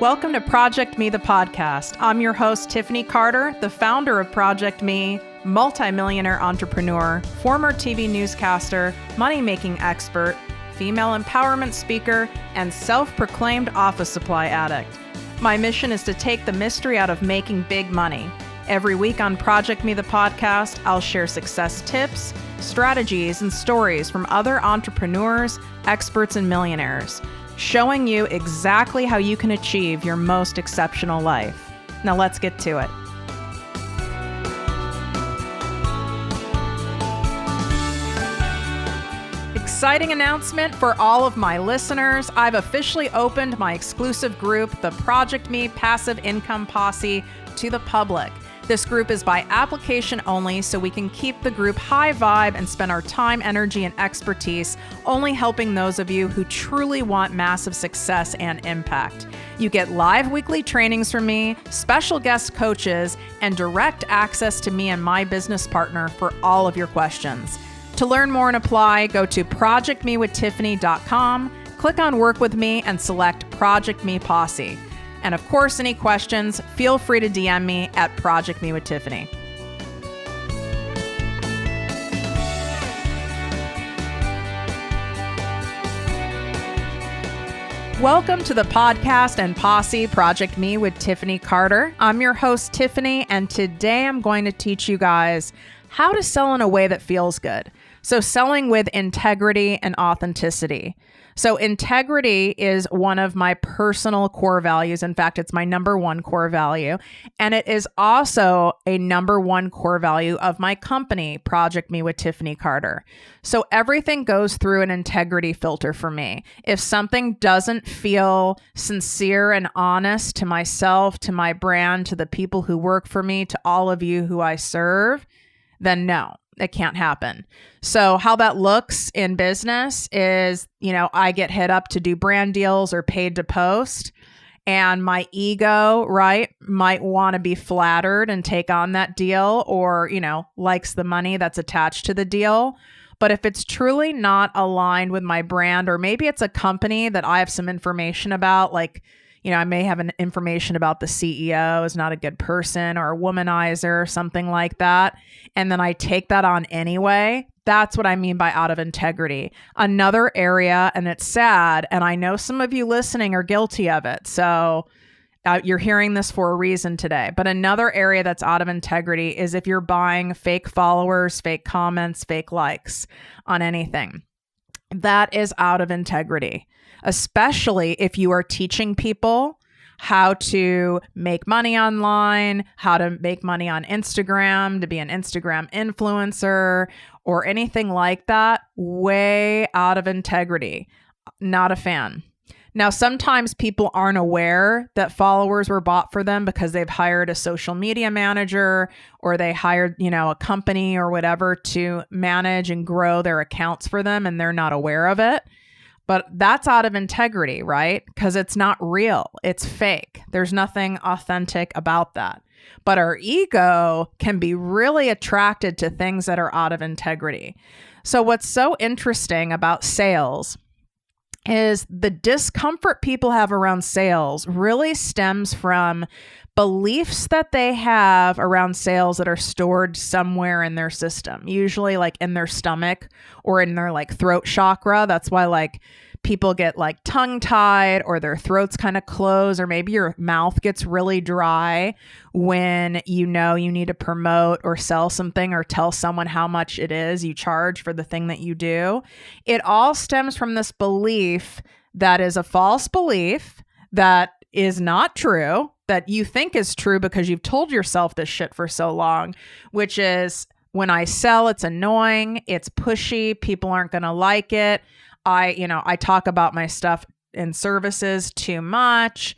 Welcome to ProjectME, the podcast. I'm your host, Tiffany Carter, the founder of ProjectME, multimillionaire entrepreneur, former TV newscaster, money-making expert, female empowerment speaker, and self-proclaimed office supply addict. My mission is to take the mystery out of making big money. Every week on ProjectME, the podcast, I'll share success tips, strategies, and stories from other entrepreneurs, experts, and millionaires, showing you exactly how you can achieve your most exceptional life. Now let's get to it. Exciting announcement for all of my listeners. I've officially opened my exclusive group, the ProjectME Passive Income Posse, to the public. This group is by application only, so we can keep the group high vibe and spend our time, energy, and expertise only helping those of you who truly want massive success and impact. You get live weekly trainings from me, special guest coaches, and direct access to me and my business partner for all of your questions. To learn more and apply, go to projectmewithtiffany.com, click on Work With Me, and select ProjectME Posse. And of course, any questions, feel free to DM me at ProjectME with Tiffany. Welcome to the podcast and posse, ProjectME with Tiffany Carter. I'm your host, Tiffany, and today I'm going to teach you guys how to sell in a way that feels good. So selling with integrity and authenticity. So integrity is one of my personal core values. In fact, it's my number one core value. And it is also a number one core value of my company, ProjectME with Tiffany Carter. So everything goes through an integrity filter for me. If something doesn't feel sincere and honest to myself, to my brand, to the people who work for me, to all of you who I serve, then no. It can't happen. So how that looks in business is, I get hit up to do brand deals or paid to post, and my ego, right, might want to be flattered and take on that deal or, likes the money that's attached to the deal. But if it's truly not aligned with my brand, or maybe it's a company that I have some information about, like, I may have an information about the CEO is not a good person or a womanizer or something like that. And then I take that on anyway. That's what I mean by out of integrity. Another area, and it's sad, and I know some of you listening are guilty of it. So you're hearing this for a reason today. But another area that's out of integrity is if you're buying fake followers, fake comments, fake likes on anything. That is out of integrity. Especially if you are teaching people how to make money online, how to make money on Instagram, to be an Instagram influencer, or anything like that. Way out of integrity. Not a fan. Now, sometimes people aren't aware that followers were bought for them because they've hired a social media manager or they hired, a company or whatever to manage and grow their accounts for them, and they're not aware of it. But that's out of integrity, right? Because it's not real. It's fake. There's nothing authentic about that. But our ego can be really attracted to things that are out of integrity. So what's so interesting about sales is the discomfort people have around sales really stems from beliefs that they have around sales that are stored somewhere in their system, usually like in their stomach or in their throat chakra. That's why people get tongue tied or their throats kind of close, or maybe your mouth gets really dry when you need to promote or sell something or tell someone how much it is you charge for the thing that you do. It all stems from this belief that is a false belief that is not true, that you think is true because you've told yourself this shit for so long, which is when I sell, it's annoying, it's pushy, people aren't going to like it. I talk about my stuff and services too much.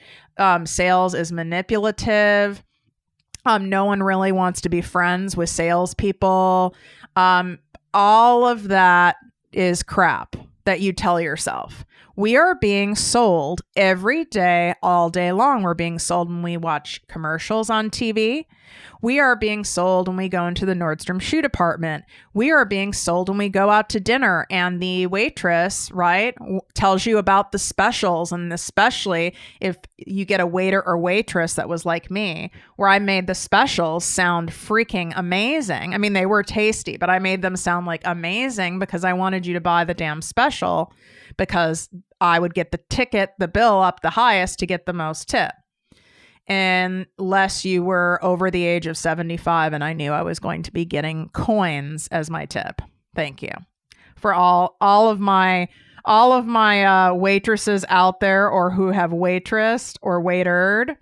Sales is manipulative. No one really wants to be friends with salespeople. All of that is crap that you tell yourself. We are being sold every day, all day long. We're being sold when we watch commercials on TV. We are being sold when we go into the Nordstrom shoe department. We are being sold when we go out to dinner and the waitress, right, tells you about the specials. And especially if you get a waiter or waitress that was like me, where I made the specials sound freaking amazing. I mean, they were tasty, but I made them sound like amazing because I wanted you to buy the damn special, because I would get the bill up the highest to get the most tip. Unless you were over the age of 75 and I knew I was going to be getting coins as my tip. Thank you for all of my waitresses out there, or who have waitressed or waitered.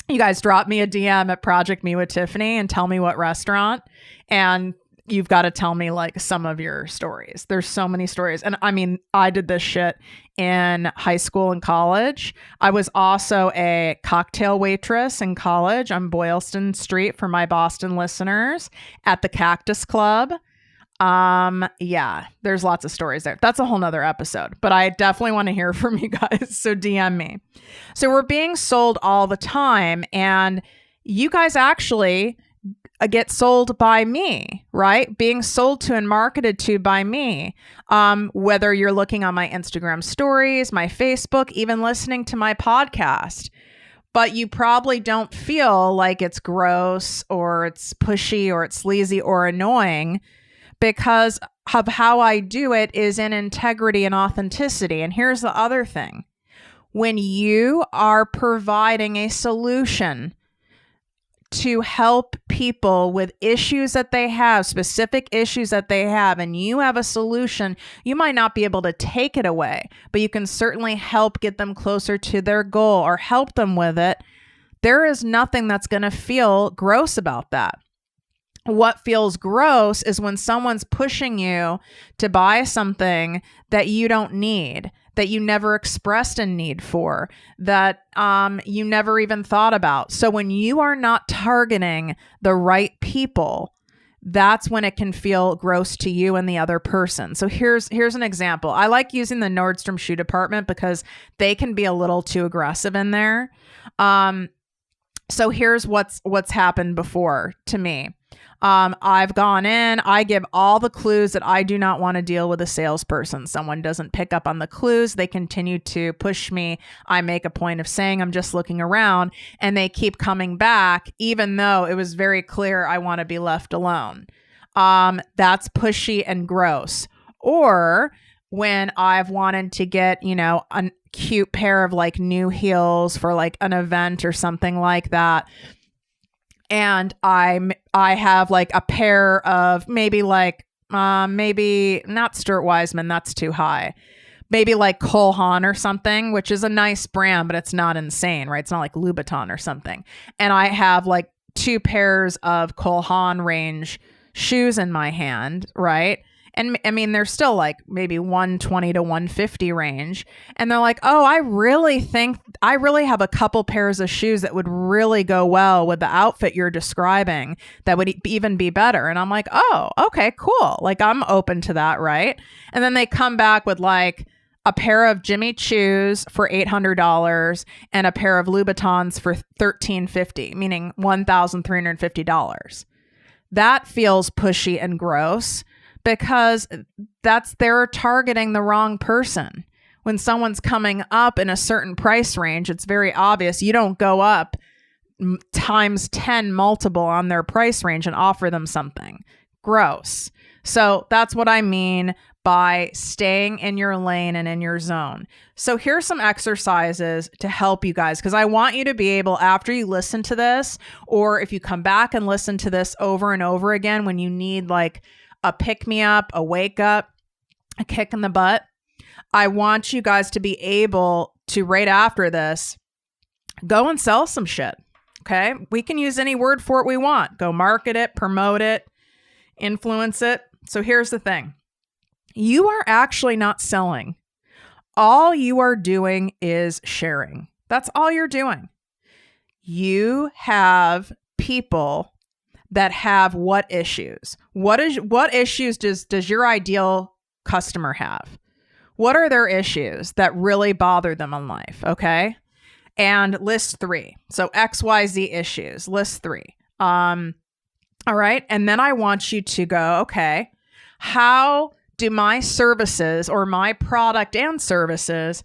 You guys drop me a DM at ProjectME with Tiffany and tell me what restaurant, and you've got to tell me like some of your stories. There's so many stories. And I mean, I did this shit in high school and college. I was also a cocktail waitress in college on Boylston Street, for my Boston listeners, at the Cactus Club. Yeah, there's lots of stories there. That's a whole nother episode, but I definitely want to hear from you guys. So DM me. So we're being sold all the time, and you guys actually get sold by me, right? Being sold to and marketed to by me. Whether you're looking on my Instagram stories, my Facebook, even listening to my podcast, but you probably don't feel like it's gross or it's pushy or it's sleazy or annoying, because of how I do it is in integrity and authenticity. And here's the other thing. When you are providing a solution to help people with issues that they have, specific issues that they have, and you have a solution, you might not be able to take it away, but you can certainly help get them closer to their goal or help them with it. There is nothing that's going to feel gross about that. What feels gross is when someone's pushing you to buy something that you don't need, that you never expressed a need for, that you never even thought about. So when you are not targeting the right people, that's when it can feel gross to you and the other person. So here's an example. I like using the Nordstrom shoe department because they can be a little too aggressive in there. So here's what's happened before to me. I've gone in, I give all the clues that I do not want to deal with a salesperson. Someone doesn't pick up on the clues. They continue to push me. I make a point of saying, I'm just looking around, and they keep coming back, even though it was very clear I want to be left alone. That's pushy and gross. Or when I've wanted to get, a cute pair of like new heels for like an event or something like that, and I have like a pair of maybe not Stuart Weitzman, that's too high. Maybe like Cole Haan or something, which is a nice brand, but it's not insane, right? It's not like Louboutin or something. And I have like 2 pairs of Cole Haan range shoes in my hand, right? And I mean, they're still like maybe 120 to 150 range. And they're like, oh, I really have a couple pairs of shoes that would really go well with the outfit you're describing that would even be better. And I'm like, oh, okay, cool. Like, I'm open to that, right? And then they come back with like a pair of Jimmy Choos for $800 and a pair of Louboutins for $1,350, meaning $1,350. That feels pushy and gross, because they're targeting the wrong person. When someone's coming up in a certain price range, it's very obvious. You don't go up times 10 multiple on their price range and offer them something. Gross. So that's what I mean by staying in your lane and in your zone. So here's some exercises to help you guys, because I want you to be able, after you listen to this, or if you come back and listen to this over and over again, when you need like a pick-me-up, a wake-up, a kick in the butt, I want you guys to be able to, right after this, go and sell some shit, okay? We can use any word for it we want. Go market it, promote it, influence it. So here's the thing. You are actually not selling. All you are doing is sharing. That's all you're doing. You have people that have what issues? What issues does your ideal customer have? What are their issues that really bother them in life? Okay. And list 3. So XYZ issues, list 3. All right. And then I want you to go, okay, how do my services or my product and services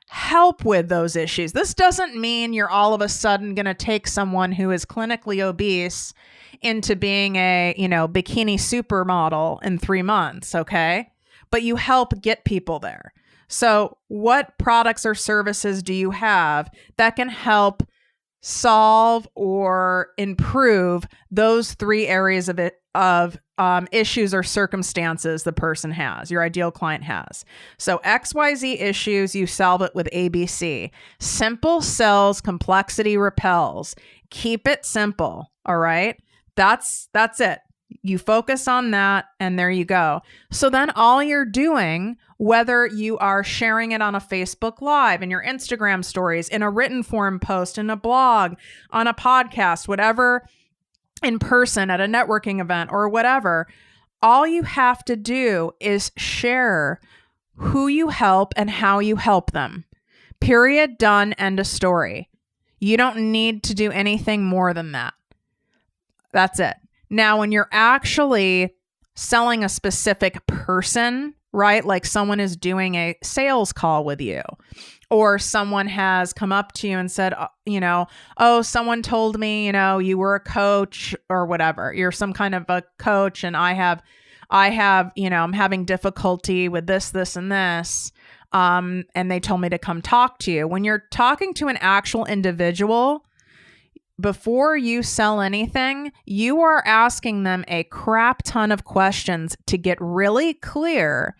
help with those issues? This doesn't mean you're all of a sudden going to take someone who is clinically obese into being a, bikini supermodel in 3 months. Okay. But you help get people there. So what products or services do you have that can help solve or improve those 3 areas of issues or circumstances the person has, your ideal client has? So XYZ issues, you solve it with ABC. Simple sells, complexity repels. Keep it simple. All right. That's it. You focus on that, and there you go. So then all you're doing, whether you are sharing it on a Facebook Live, in your Instagram stories, in a written form post, in a blog, on a podcast, whatever, in person at a networking event or whatever, all you have to do is share who you help and how you help them. Period. Done. End of story. You don't need to do anything more than that. That's it. Now, when you're actually selling a specific person, right? Like someone is doing a sales call with you, or someone has come up to you and said, oh, someone told me, you were a coach or whatever. You're some kind of a coach, and I have, I'm having difficulty with this, and this. And they told me to come talk to you. When you're talking to an actual individual, before you sell anything, you are asking them a crap ton of questions to get really clear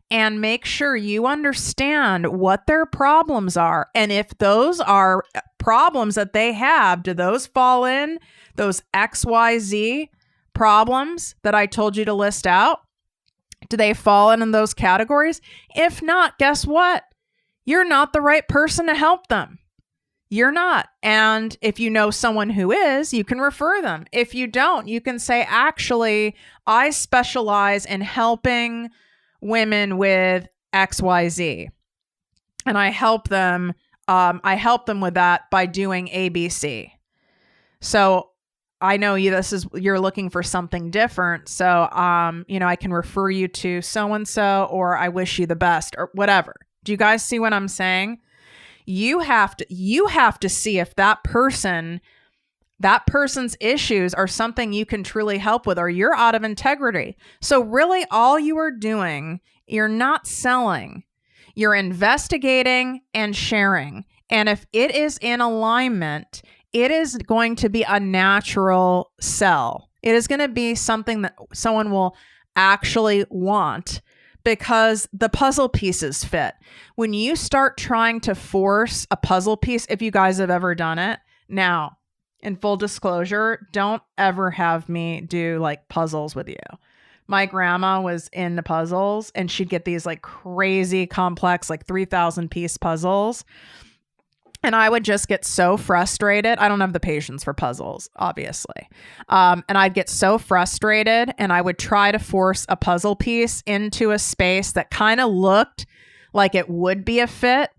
and make sure you understand what their problems are. And if those are problems that they have, do those fall in those XYZ problems that I told you to list out? Do they fall in those categories? If not, guess what? You're not the right person to help them. You're not. And if you know someone who is, you can refer them. If you don't, you can say, actually, I specialize in helping women with XYZ. And I help them with that by doing ABC. So I know you're looking for something different. So, I can refer you to so-and-so, or I wish you the best, or whatever. Do you guys see what I'm saying? You have to see if that person's issues are something you can truly help with, or you're out of integrity. So really all you are doing, you're not selling, you're investigating and sharing. And if it is in alignment, it is going to be a natural sell. It is going to be something that someone will actually want, because the puzzle pieces fit. When you start trying to force a puzzle piece, if you guys have ever done it, now, in full disclosure, don't ever have me do like puzzles with you. My grandma was into puzzles, and she'd get these like crazy complex, like 3,000 piece puzzles. And I would just get so frustrated. I don't have the patience for puzzles, obviously. And I'd get so frustrated, and I would try to force a puzzle piece into a space that kind of looked like it would be a fit,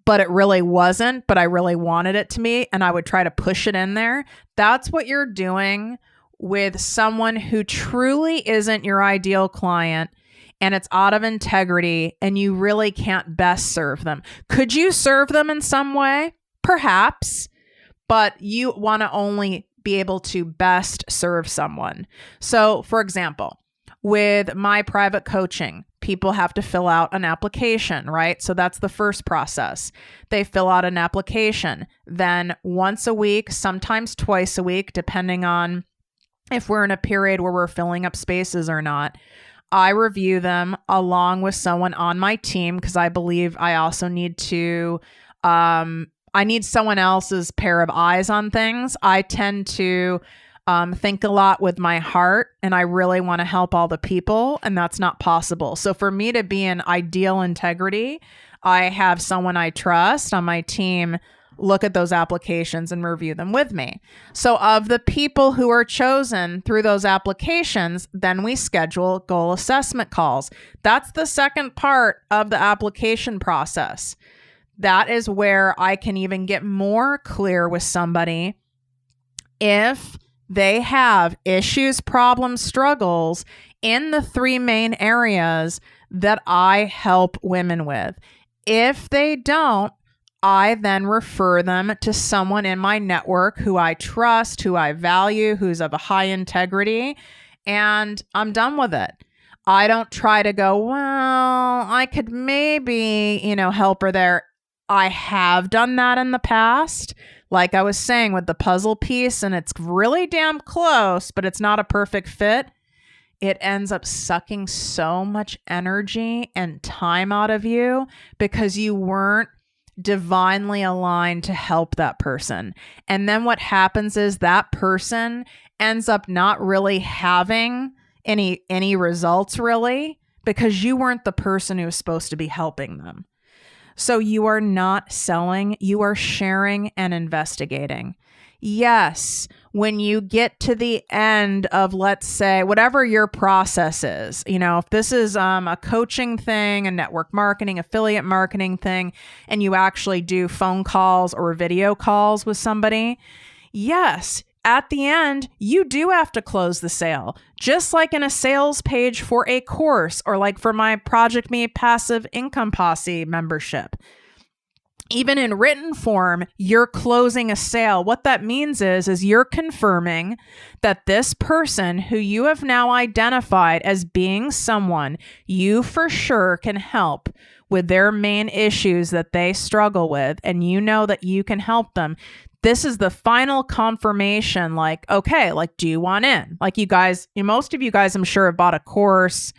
but it really wasn't, but I really wanted it to be. And I would try to push it in there. That's what you're doing with someone who truly isn't your ideal client, and it's out of integrity, and you really can't best serve them. Could you serve them in some way? Perhaps, but you want to only be able to best serve someone. So, for example, with my private coaching, people have to fill out an application, right? So that's the first process. They fill out an application. Then once a week, sometimes twice a week, depending on if we're in a period where we're filling up spaces or not, I review them along with someone on my team, because I believe I also need to, I need someone else's pair of eyes on things. I tend to think a lot with my heart, and I really want to help all the people, and that's not possible. So for me to be in ideal integrity, I have someone I trust on my team look at those applications and review them with me. So of the people who are chosen through those applications, then we schedule goal assessment calls. That's the second part of the application process. That is where I can even get more clear with somebody if they have issues, problems, struggles in the 3 main areas that I help women with. If they don't, I then refer them to someone in my network who I trust, who I value, who's of a high integrity, and I'm done with it. I don't try to go, well, I could maybe, help her there. I have done that in the past. Like I was saying with the puzzle piece, and it's really damn close, but it's not a perfect fit. It ends up sucking so much energy and time out of you because you weren't divinely aligned to help that person. And then what happens is that person ends up not really having any results really because you weren't the person who was supposed to be helping them. So you are not selling, you are sharing and investigating. Yes, when you get to the end of, let's say, whatever your process is, if this is a coaching thing, a network marketing, affiliate marketing thing, and you actually do phone calls or video calls with somebody, yes, at the end, you do have to close the sale, just like in a sales page for a course or like for my ProjectME Passive Income Posse membership. Even in written form, you're closing a sale. What that means is you're confirming that this person who you have now identified as being someone you for sure can help with their main issues that they struggle with, and you know that you can help them. This is the final confirmation, like, okay, like, do you want in? Like you guys, most of you guys, I'm sure, have bought a course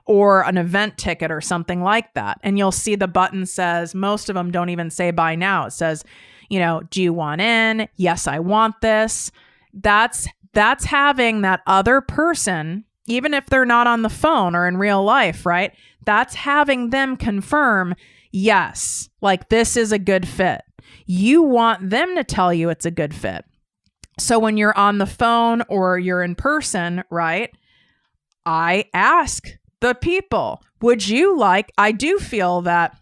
or an event ticket or something like that. And you'll see the button says, most of them don't even say buy now. It says, do you want in? Yes, I want this. That's having that other person, even if they're not on the phone or in real life, right? That's having them confirm, yes, like this is a good fit. You want them to tell you it's a good fit. So when you're on the phone or you're in person, right? I ask the people, I do feel that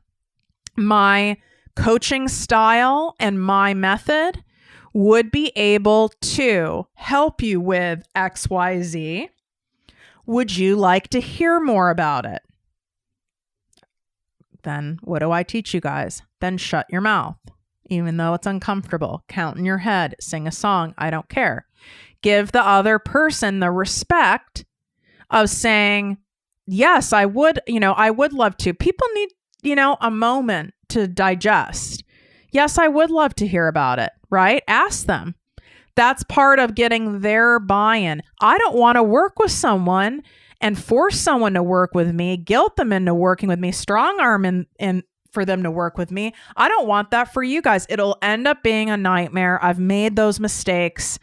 my coaching style and my method would be able to help you with XYZ. Would you like to hear more about it? Then what do I teach you guys? Then shut your mouth. Even though it's uncomfortable, count in your head, sing a song, I don't care. Give the other person the respect of saying, yes, I would love to. People need, a moment to digest. Yes, I would love to hear about it, right? Ask them. That's part of getting their buy-in. I don't want to work with someone and force someone to work with me, guilt them into working with me, strong arm in for them to work with me. I don't want that for you guys. It'll end up being a nightmare. I've made those mistakes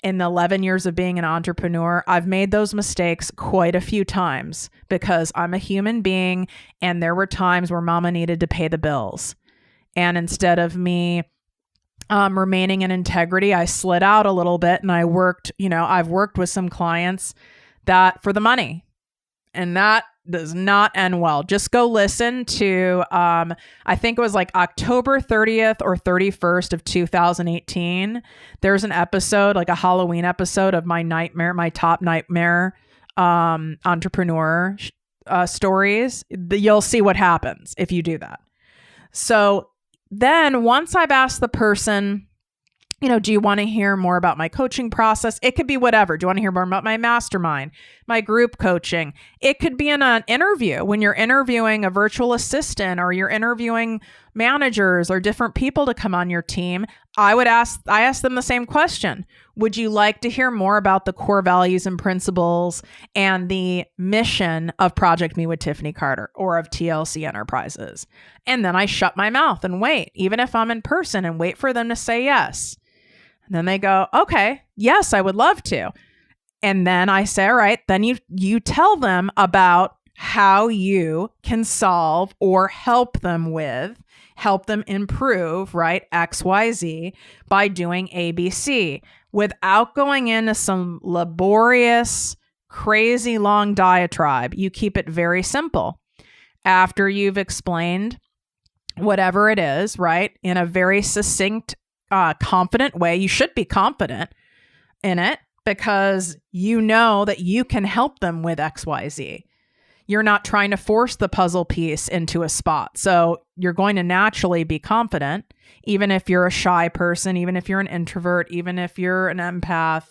in the 11 years of being an entrepreneur. I've made those mistakes quite a few times because I'm a human being and there were times where mama needed to pay the bills. And instead of me remaining in integrity, I slid out a little bit and I worked, I've worked with some clients that for the money, and that does not end well. Just go listen to, I think it was like October 30th or 31st of 2018. There's an episode, like a Halloween episode of my top nightmare entrepreneur stories. You'll see what happens if you do that. So then once I've asked the person, do you want to hear more about my coaching process? It could be whatever. Do you want to hear more about my mastermind, my group coaching? It could be in an interview when you're interviewing a virtual assistant or you're interviewing managers or different people to come on your team. I ask them the same question. Would you like to hear more about the core values and principles and the mission of ProjectME with Tiffany Carter or of TLC Enterprises? And then I shut my mouth and wait, even if I'm in person, and wait for them to say yes. And then they go, okay, yes, I would love to. And then I say, all right, then you tell them about how you can solve or help them with, help them improve, right? XYZ by doing ABC without going into some laborious, crazy long diatribe. You keep it very simple. After you've explained whatever it is, right, in a very succinct, confident way, you should be confident in it because you know that you can help them with XYZ. You're not trying to force the puzzle piece into a spot. So you're going to naturally be confident, even if you're a shy person, even if you're an introvert, even if you're an empath,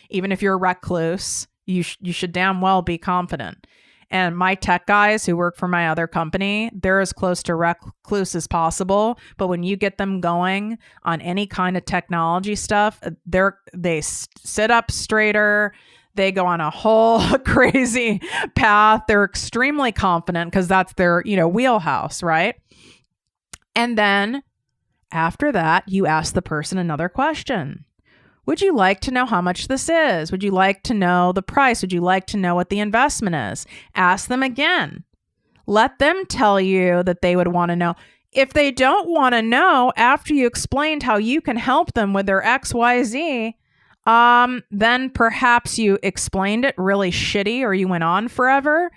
even if you're a recluse, you should damn well be confident. And my tech guys who work for my other company, they're as close to recluse as possible. But when you get them going on any kind of technology stuff, they sit up straighter. They go on a whole crazy path. They're extremely confident because that's their, wheelhouse, right? And then after that, you ask the person another question. Would you like to know how much this is? Would you like to know the price? Would you like to know what the investment is? Ask them again. Let them tell you that they would want to know. If they don't want to know after you explained how you can help them with their XYZ, then perhaps you explained it really shitty or you went on forever,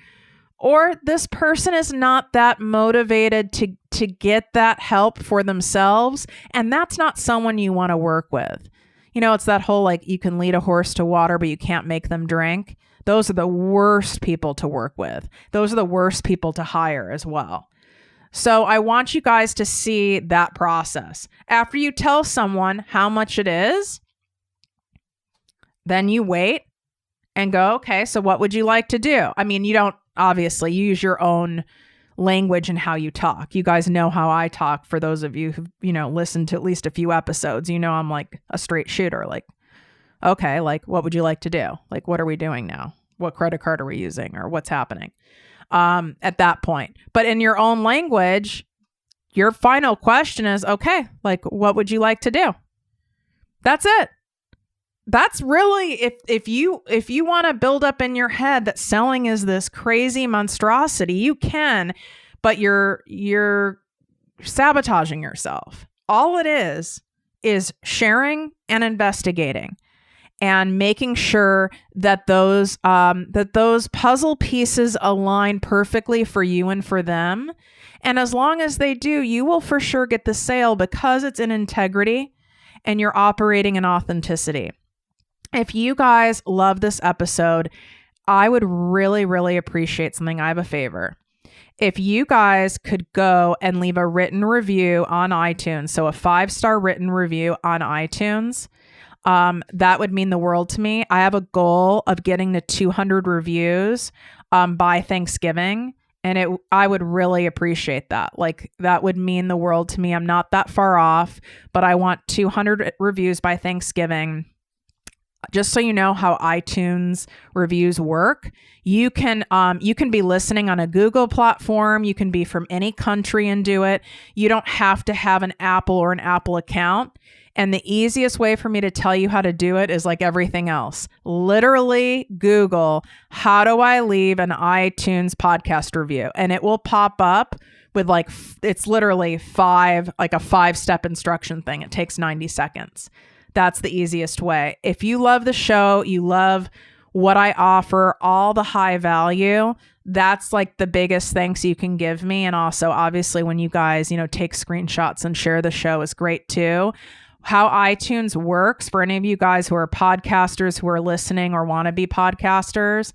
or this person is not that motivated to get that help for themselves. And that's not someone you want to work with. It's that whole, you can lead a horse to water, but you can't make them drink. Those are the worst people to work with. Those are the worst people to hire as well. So I want you guys to see that process. After you tell someone how much it is, then you wait and go, okay, so what would you like to do? I mean, you don't obviously use your own language and how you talk. You guys know how I talk. For those of you who've, listened to at least a few episodes, I'm like a straight shooter. Okay, what would you like to do? What are we doing now? What credit card are we using or what's happening? At that point. But in your own language, your final question is, okay, what would you like to do? That's it. That's really, if you want to build up in your head that selling is this crazy monstrosity, you can, but you're sabotaging yourself. All it is sharing and investigating and making sure that those puzzle pieces align perfectly for you and for them. And as long as they do, you will for sure get the sale because it's in integrity and you're operating in authenticity. If you guys love this episode, I would really, really appreciate something. I have a favor. If you guys could go and leave a written review on iTunes, so a 5-star written review on iTunes, that would mean the world to me. I have a goal of getting to 200 reviews by Thanksgiving, and I would really appreciate that. That would mean the world to me. I'm not that far off, but I want 200 reviews by Thanksgiving. Just so you know how iTunes reviews work, you can be listening on a Google platform. You can be from any country and do it. You don't have to have an Apple or an Apple account. And the easiest way for me to tell you how to do it is like everything else. Literally Google, how do I leave an iTunes podcast review? And it will pop up with it's literally a 5-step instruction thing. It takes 90 seconds. That's the easiest way. If you love the show, you love what I offer, all the high value, that's the biggest thanks you can give me. And also, obviously, when you guys, take screenshots and share the show is great too. How iTunes works for any of you guys who are podcasters who are listening or want to be podcasters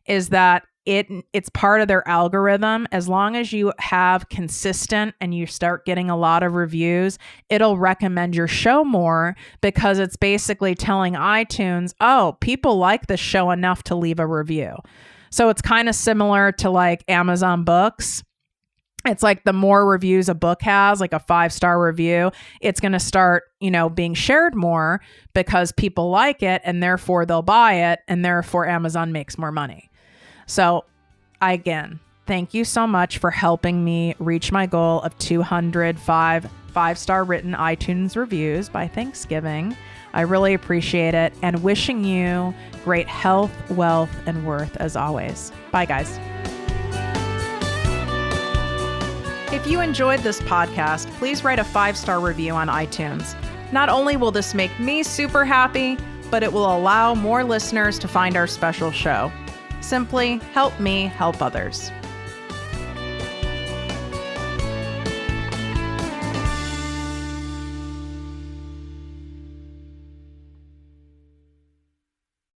is that it's part of their algorithm. As long as you have consistent and you start getting a lot of reviews, it'll recommend your show more because it's basically telling iTunes, oh, people like this show enough to leave a review. So it's kind of similar to Amazon Books. It's the more reviews a book has, a 5-star review, it's going to start, being shared more because people like it and therefore they'll buy it and therefore Amazon makes more money. So again, thank you so much for helping me reach my goal of 205 5-star written iTunes reviews by Thanksgiving. I really appreciate it and wishing you great health, wealth, and worth as always. Bye, guys. If you enjoyed this podcast, please write a 5-star review on iTunes. Not only will this make me super happy, but it will allow more listeners to find our special show. Simply help me help others.